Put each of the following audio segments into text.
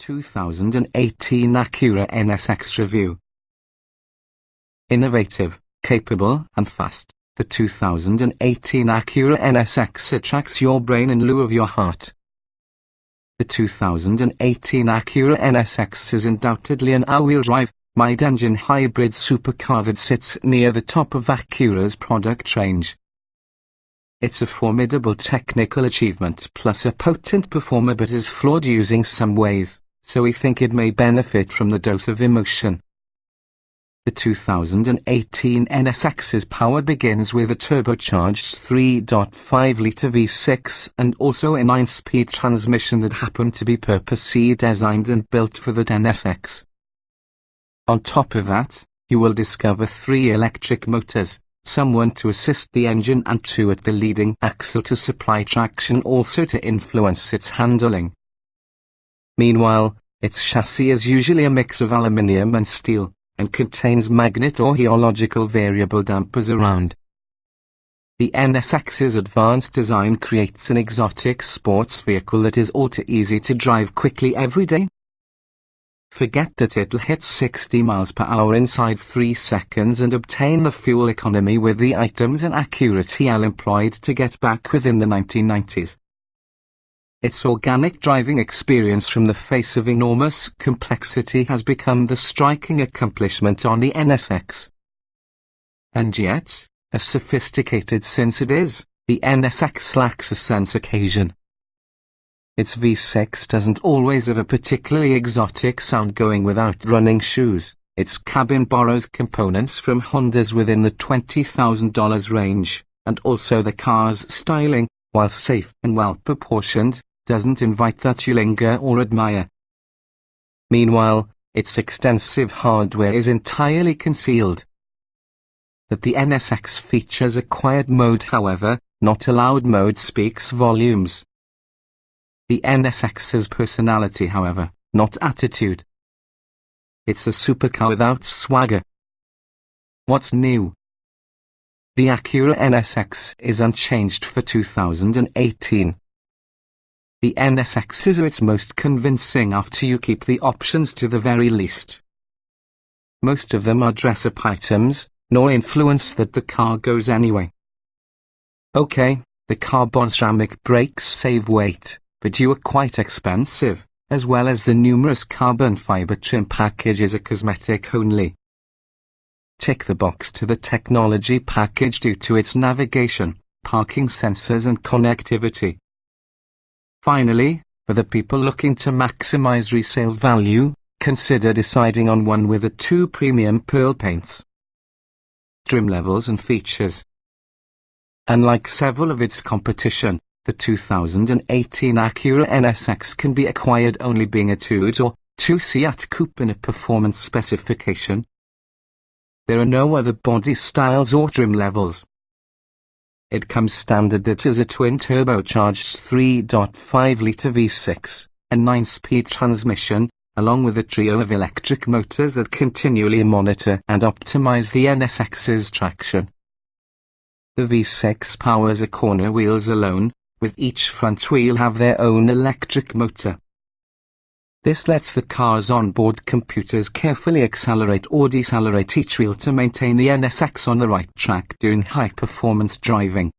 2018 Acura NSX Review. Innovative, capable and fast, the 2018 Acura NSX attracts your brain in lieu of your heart. The 2018 Acura NSX is undoubtedly an all-wheel drive, mid-engine hybrid supercar that sits near the top of Acura's product range. It's a formidable technical achievement plus a potent performer, but is flawed using some ways, so we think it may benefit from the dose of emotion. The 2018 NSX's power begins with a turbocharged 3.5-litre V6 and also a 9-speed transmission that happened to be purposely designed and built for the NSX. On top of that, you will discover 3 electric motors, one to assist the engine and 2 at the leading axle to supply traction, also to influence its handling. Meanwhile, its chassis is usually a mix of aluminium and steel, and contains magnet or geological variable dampers around. The NSX's advanced design creates an exotic sports vehicle that is all too easy to drive quickly every day. Forget that it'll hit 60 miles per hour inside 3 seconds and obtain the fuel economy with the items and accuracy employed to get back within the 1990s. Its organic driving experience from the face of enormous complexity has become the striking accomplishment on the NSX. And yet, as sophisticated since it is, the NSX lacks a sense occasion. Its V6 doesn't always have a particularly exotic sound going without running shoes. Its cabin borrows components from Hondas within the $20,000 range, and also the car's styling, while safe and well-proportioned, doesn't invite that you linger or admire. Meanwhile, its extensive hardware is entirely concealed. That the NSX features a quiet mode, however, not a loud mode, speaks volumes. The NSX's personality, however, not attitude. It's a supercar without swagger. What's new? The Acura NSX is unchanged for 2018. The NSX is its most convincing after you keep the options to the very least. Most of them are dress-up items, nor influence that the car goes anyway. Okay, the carbon ceramic brakes save weight, but you are quite expensive, as well as the numerous carbon fiber trim packages are cosmetic only. Tick the box to the technology package due to its navigation, parking sensors and connectivity. Finally, for the people looking to maximize resale value, consider deciding on one with the 2 premium pearl paints. Trim levels and features. Unlike several of its competition, the 2018 Acura NSX can be acquired only being a 2 or 2 Seat Coupe in a performance specification. There are no other body styles or trim levels. It comes standard that is a twin turbocharged 3.5-litre V6, a 9-speed transmission, along with a trio of electric motors that continually monitor and optimize the NSX's traction. The V6 powers a corner wheels alone, with each front wheel have their own electric motor. This lets the car's onboard computers carefully accelerate or decelerate each wheel to maintain the NSX on the right track during high-performance driving.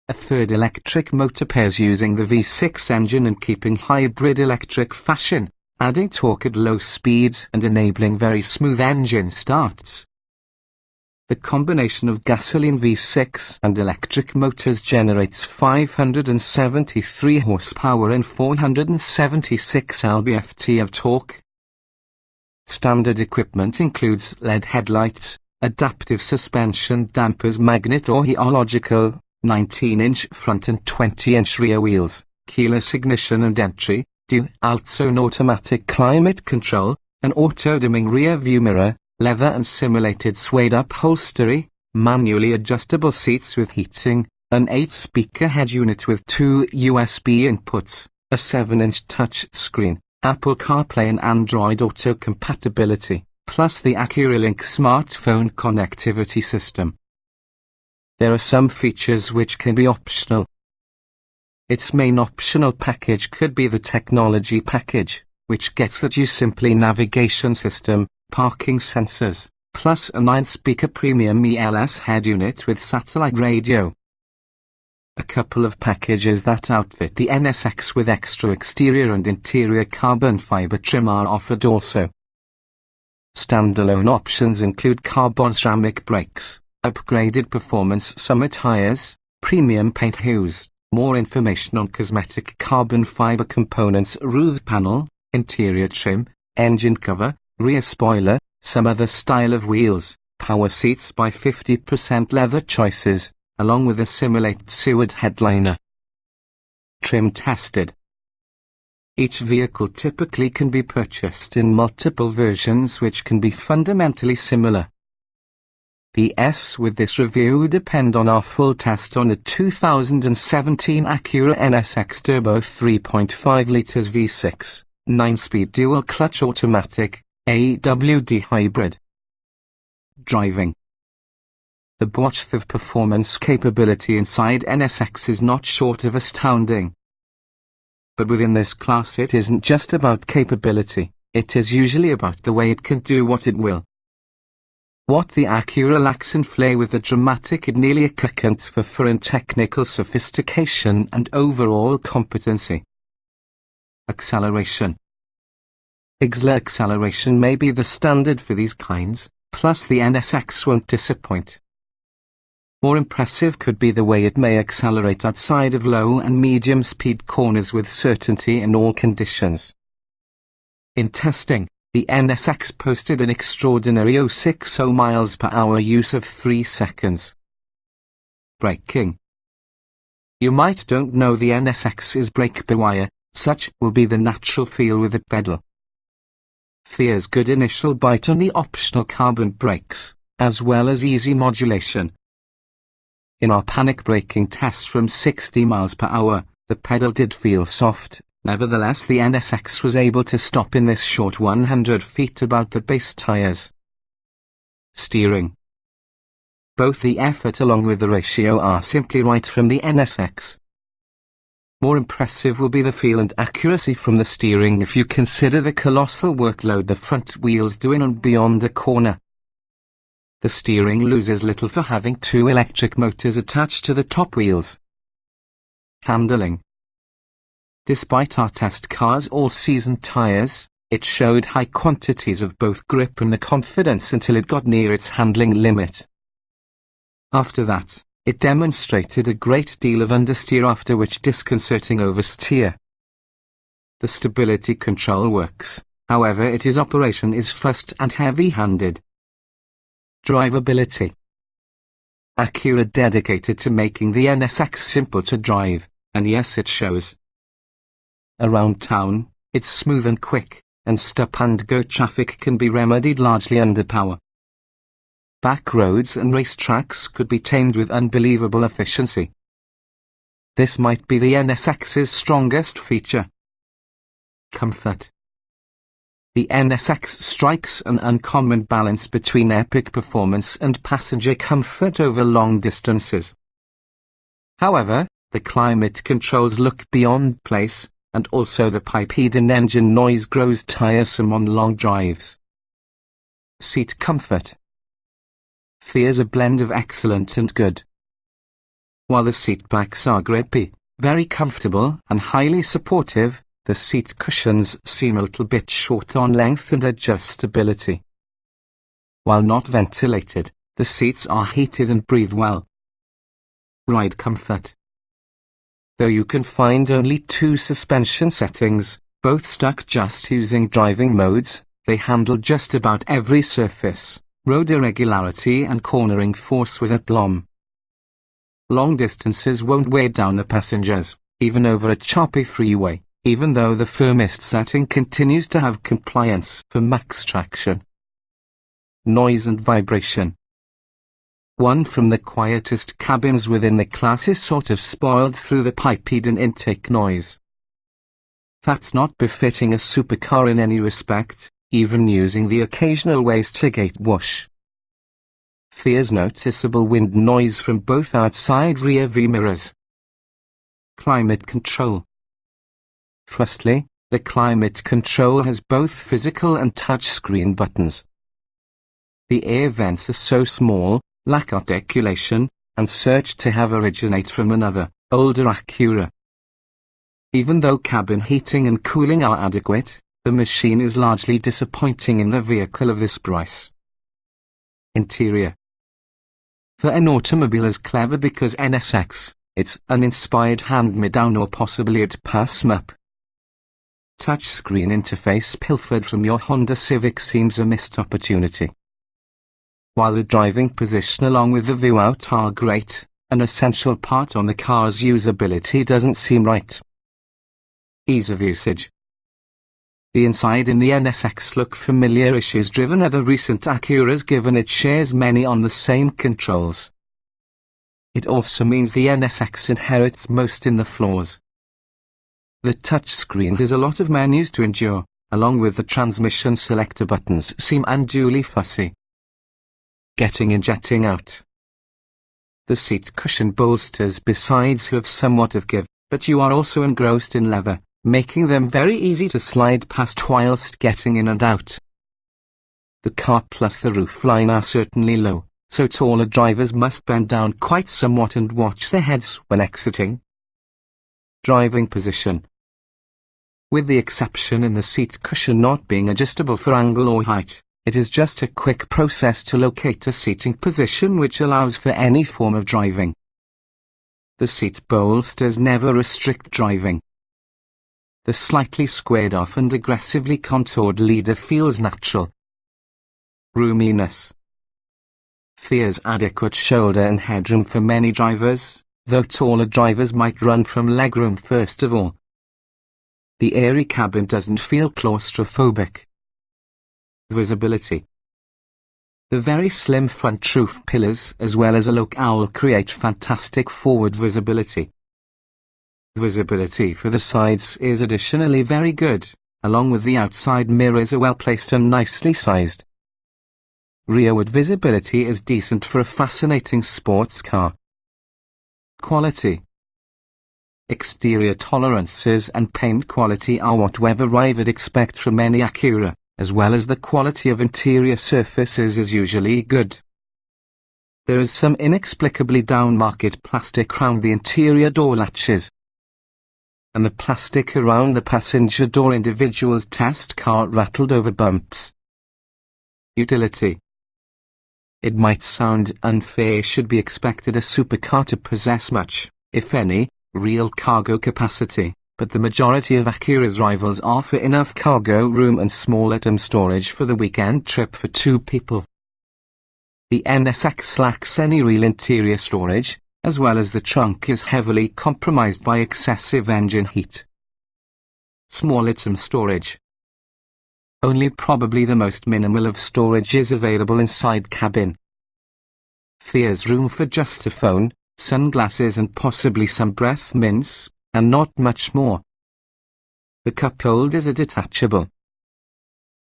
A third electric motor pairs using the V6 engine and keeping hybrid electric fashion, adding torque at low speeds and enabling very smooth engine starts. The combination of gasoline V6 and electric motors generates 573 horsepower and 476 lb-ft of torque. Standard equipment includes LED headlights, adaptive suspension dampers, magnet or geological, 19-inch front and 20-inch rear wheels, keyless ignition and entry, dual-zone automatic climate control, an auto-dimming rear view mirror, leather and simulated suede upholstery, manually adjustable seats with heating, an 8-speaker head unit with 2 USB inputs, a 7-inch touch screen, Apple CarPlay and Android Auto compatibility, plus the Acura Link smartphone connectivity system. There are some features which can be optional. Its main optional package could be the technology package, which gets at you simply navigation system, parking sensors, plus a 9-speaker premium ELS head unit with satellite radio. A couple of packages that outfit the NSX with extra exterior and interior carbon fiber trim are offered also. Standalone options include carbon ceramic brakes, upgraded performance summer tires, premium paint hues, more information on cosmetic carbon fiber components, roof panel, interior trim, engine cover, rear spoiler, some other style of wheels, power seats by 50% leather choices, along with a simulated Seward headliner. Trim tested. Each vehicle typically can be purchased in multiple versions which can be fundamentally similar. The S with this review depend on our full test on a 2017 Acura NSX Turbo 3.5 litres V6, 9-speed dual-clutch automatic, AWD hybrid. Driving. The breadth of performance capability inside NSX is not short of astounding. But within this class it isn't just about capability, it is usually about the way it can do what it will. What the Acura lacks in flair with the dramatic it nearly accounts for in technical sophistication and overall competency. Acceleration. XL acceleration may be the standard for these kinds, plus the NSX won't disappoint. More impressive could be the way it may accelerate outside of low and medium speed corners with certainty in all conditions. In testing, the NSX posted an extraordinary 060 miles per hour use of 3 seconds. Braking. You might don't know the NSX is brake-by-wire, such will be the natural feel with the pedal. There's good initial bite on the optional carbon brakes, as well as easy modulation. In our panic braking test from 60 miles per hour, the pedal did feel soft. Nevertheless, the NSX was able to stop in this short 100 feet about the base tires. Steering. Both the effort along with the ratio are simply right from the NSX. More impressive will be the feel and accuracy from the steering if you consider the colossal workload the front wheels do in and beyond a corner. The steering loses little for having 2 electric motors attached to the top wheels. Handling. Despite our test car's all-season tires, it showed high quantities of both grip and the confidence until it got near its handling limit. After that, it demonstrated a great deal of understeer, after which disconcerting oversteer. The stability control works, however its operation is fast and heavy-handed. Drivability. Acura dedicated to making the NSX simple to drive, and yes, it shows. Around town, it's smooth and quick, and stop-and-go traffic can be remedied largely under power. Back roads and racetracks could be tamed with unbelievable efficiency. This might be the NSX's strongest feature. Comfort. The NSX strikes an uncommon balance between epic performance and passenger comfort over long distances. However, the climate controls look beyond place, and also the pipe-hidden engine noise grows tiresome on long drives. Seat comfort. There's a blend of excellent and good. While the seat backs are grippy, very comfortable and highly supportive, the seat cushions seem a little bit short on length and adjustability. While not ventilated, the seats are heated and breathe well. Ride comfort. Though you can find only 2 suspension settings, both stuck just using driving modes, they handle just about every surface, road irregularity and cornering force with aplomb. Long distances won't weigh down the passengers, even over a choppy freeway, even though the firmest setting continues to have compliance for max traction. Noise and vibration. One from the quietest cabins within the class is sort of spoiled through the pipe-hidden intake noise. That's not befitting a supercar in any respect, even using the occasional wastegate whoosh. There's noticeable wind noise from both outside rear view mirrors. Climate control. Firstly, The climate control has both physical and touchscreen buttons. The air vents are so small, lack articulation, and search to have originate from another, older Acura. Even though cabin heating and cooling are adequate, the machine is largely disappointing in the vehicle of this price. Interior. For an automobile as clever because NSX, it's uninspired hand-me-down or possibly it pass-up. Touchscreen interface pilfered from your Honda Civic seems a missed opportunity. While the driving position along with the view out are great, an essential part on the car's usability doesn't seem right. Ease of usage. The inside in the NSX look familiar issues-driven other recent Acuras given it shares many on the same controls. It also means the NSX inherits most in the flaws. The touchscreen has a lot of menus to endure, along with the transmission selector buttons seem unduly fussy. Getting in, jetting out. The seat cushion bolsters besides have somewhat of give, but you are also engrossed in leather, making them very easy to slide past whilst getting in and out. The car plus the roofline are certainly low, so taller drivers must bend down quite somewhat and watch their heads when exiting. Driving position. With the exception in the seat cushion not being adjustable for angle or height, it is just a quick process to locate a seating position which allows for any form of driving. The seat bolsters never restrict driving. The slightly squared off and aggressively contoured leader feels natural. Roominess. Fears adequate shoulder and headroom for many drivers, though taller drivers might run from legroom first of all. The airy cabin doesn't feel claustrophobic. Visibility. The very slim front roof pillars as well as a look owl create fantastic forward visibility. Visibility for the sides is additionally very good, along with the outside mirrors are well placed and nicely sized. Rearward visibility is decent for a fascinating sports car. Quality. Exterior tolerances and paint quality are what we've arrived at expect from any Acura, as well as the quality of interior surfaces is usually good. There is some inexplicably down-market plastic around the interior door latches, and the plastic around the passenger door individual's test car rattled over bumps. Utility. It might sound unfair should be expected a supercar to possess much, if any, real cargo capacity, but the majority of Acura's rivals offer enough cargo room and small item storage for the weekend trip for two people. The NSX lacks any real interior storage, as well as the trunk is heavily compromised by excessive engine heat. Small item storage. Only probably the most minimal of storage is available inside cabin. Fears room for just a phone, sunglasses and possibly some breath mints, and not much more. The cup holders are detachable.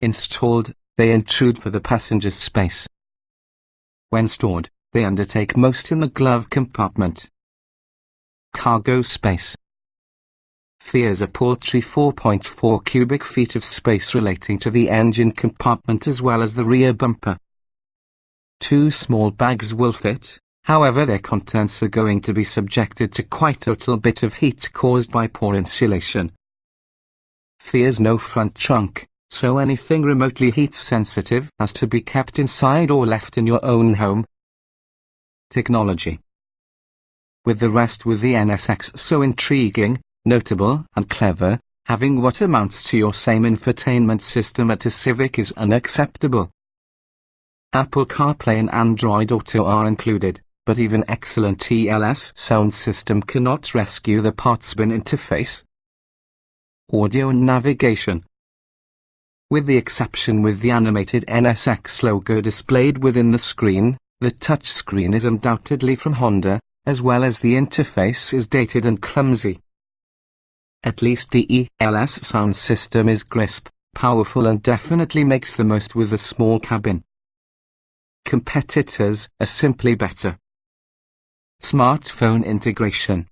Installed, they intrude for the passenger's space. When stored, they undertake most in the glove compartment. Cargo space. Fears a paltry 4.4 cubic feet of space relating to the engine compartment as well as the rear bumper. Two small bags will fit, however their contents are going to be subjected to quite a little bit of heat caused by poor insulation. Fears no front trunk, so anything remotely heat sensitive has to be kept inside or left in your own home. Technology. With the NSX so intriguing, notable and clever, having what amounts to your same infotainment system at a Civic is unacceptable. Apple CarPlay and Android Auto are included, but even excellent ELS sound system cannot rescue the parts-bin interface. Audio and navigation. With the exception with the animated NSX logo displayed within the screen, the touchscreen is undoubtedly from Honda, as well as the interface is dated and clumsy. At least the ELS sound system is crisp, powerful and definitely makes the most with a small cabin. Competitors are simply better. Smartphone integration.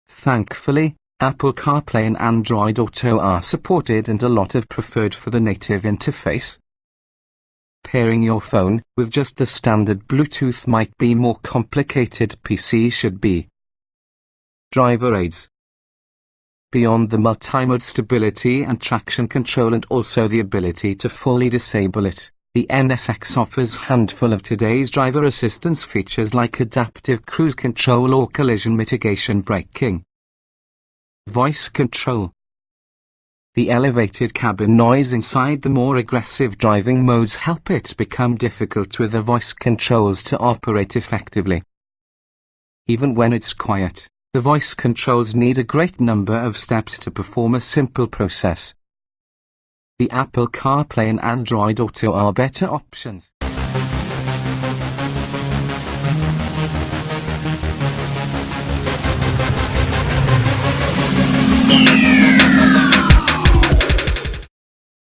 Thankfully, Apple CarPlay and Android Auto are supported and a lot of preferred for the native interface. Pairing your phone with just the standard Bluetooth might be more complicated. PC should be. Driver aids. Beyond the multi-mode stability and traction control and also the ability to fully disable it, the NSX offers a handful of today's driver assistance features like adaptive cruise control or collision mitigation braking. Voice control. The elevated cabin noise inside the more aggressive driving modes help it become difficult with the voice controls to operate effectively. Even when it's quiet, the voice controls need a great number of steps to perform a simple process. The Apple CarPlay and Android Auto are better options. Yeah.